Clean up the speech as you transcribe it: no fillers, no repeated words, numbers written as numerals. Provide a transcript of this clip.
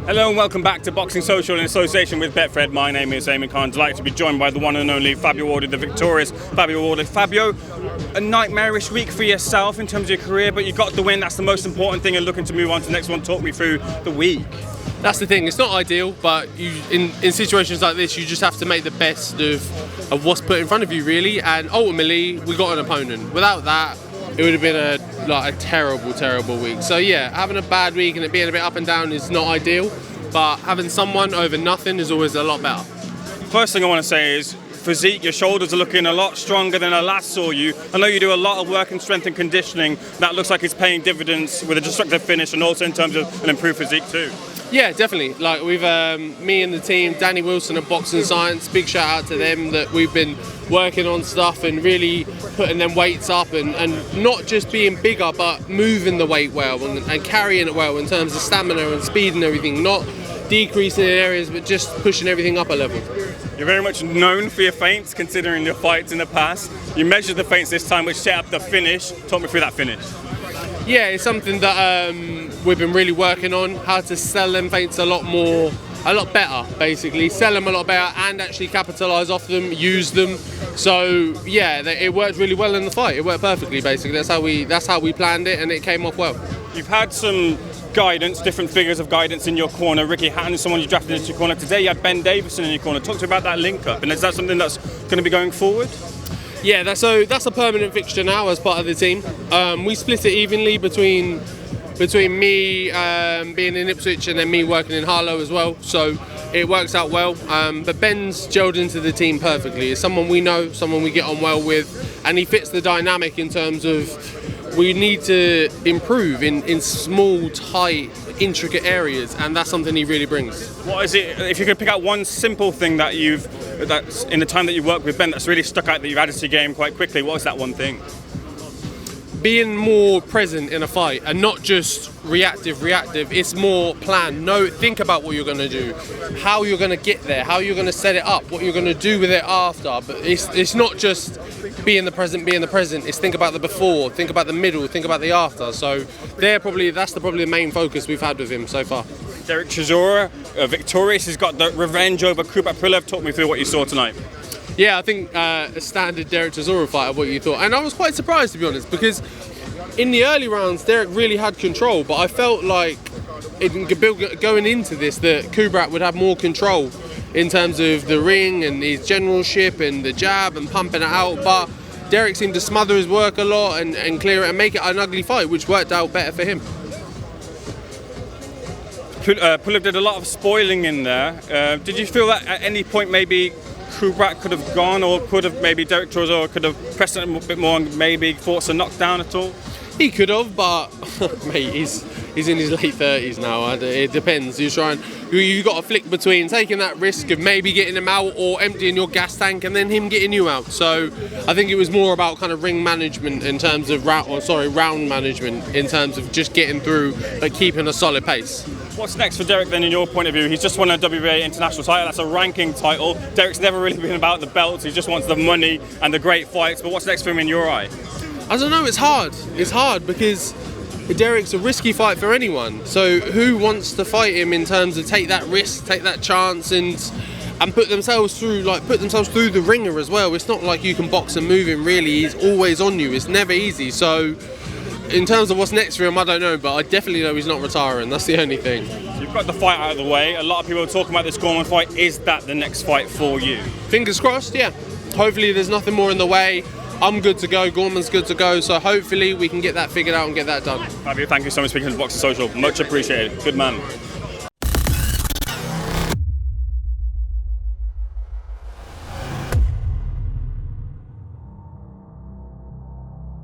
Hello and welcome back to Boxing Social in association with Betfred. My name is Ayman Khan. Delighted to be joined by the one and only Fabio Wardley, the victorious Fabio Wardley. Fabio, a nightmarish week for yourself in terms of your career, but you got the win. That's the most important thing, and looking to move on to the next one. Talk me through the week. That's the thing, it's not ideal, but in situations like this, you just have to make the best of what's put in front of you, really, and ultimately, we got an opponent. Without that, it would have been a terrible week. So yeah, having a bad week and it being a bit up and down is not ideal, but having someone over nothing is always a lot better. First thing I want to say is, physique, your shoulders are looking a lot stronger than I last saw you. I know you do a lot of work in strength and conditioning. That looks like it's paying dividends with a destructive finish and also in terms of an improved physique too. Yeah, definitely. Like we've me and the team, Danny Wilson at Boxing Science, big shout out to them that we've been working on stuff and really putting them weights up and not just being bigger but moving the weight well and carrying it well in terms of stamina and speed and everything, not decreasing in areas but just pushing everything up a level. You're very much known for your feints, considering your fights in the past. You measured the feints this time, which set up the finish. Talk me through that finish. Yeah, it's something that we've been really working on, how to sell them feints a lot better, basically. Sell them a lot better and actually capitalise off them, use them. So yeah, it worked really well in the fight. It worked perfectly, basically. That's how we planned it, and it came off well. You've had some guidance, different figures of guidance in your corner. Ricky Hatton is someone you drafted into your corner. Today you had Ben Davison in your corner. Talk to me about that link-up, and is that something that's going to be going forward? Yeah, that's a permanent fixture now as part of the team. We split it evenly between me being in Ipswich and then me working in Harlow as well. So it works out well. But Ben's gelled into the team perfectly. He's someone we know, someone we get on well with, and he fits the dynamic in terms of we need to improve in small, tight, intricate areas, and that's something he really brings. What is it, if you could pick out one simple thing that's in the time that you've worked with Ben that's really stuck out that you've added to your game quite quickly, what is that one thing? Being more present in a fight and not just reactive. It's more planned. Think about what you're going to do, how you're going to get there, how you're going to set it up, what you're going to do with it after. But it's not just be in the present. It's think about the before, think about the middle, think about the after. So that's probably the main focus we've had with him so far. Derek Chisora, victorious. He's got the revenge over Chisora-Pulev2. Talk me through what you saw tonight. Yeah, I think a standard Derek Chisora fight of what you thought. And I was quite surprised, to be honest, because in the early rounds, Derek really had control, but I felt like going into this that Kubrat would have more control in terms of the ring and his generalship and the jab and pumping it out. But Derek seemed to smother his work a lot and clear it and make it an ugly fight, which worked out better for him. Pulev did a lot of spoiling in there. Did you feel that at any point maybe Kubrat could have gone, or could have maybe Derek Chisora could have pressed it a bit more and maybe forced a knockdown at all? He could have, but mate, he's in his late 30s now. It depends. You've got to flick between taking that risk of maybe getting him out or emptying your gas tank and then him getting you out. So I think it was more about kind of ring management in terms of round management in terms of just getting through, but keeping a solid pace. What's next for Derek then, in your point of view? He's just won a WBA international title. That's a ranking title. Derek's never really been about the belts. He just wants the money and the great fights. But what's next for him in your eye? I don't know. It's hard. It's hard because Derek's a risky fight for anyone. So who wants to fight him in terms of take that risk, take that chance, and put themselves through the ringer as well? It's not like you can box and move him. Really, he's always on you. It's never easy. So in terms of what's next for him, I don't know, but I definitely know he's not retiring. That's the only thing. You've got the fight out of the way. A lot of people are talking about this Gorman fight. Is that the next fight for you? Fingers crossed, yeah. Hopefully there's nothing more in the way. I'm good to go, Gorman's good to go, so hopefully we can get that figured out and get that done. Fabio, thank you so much for speaking to Boxing Social. Much appreciated. Good man.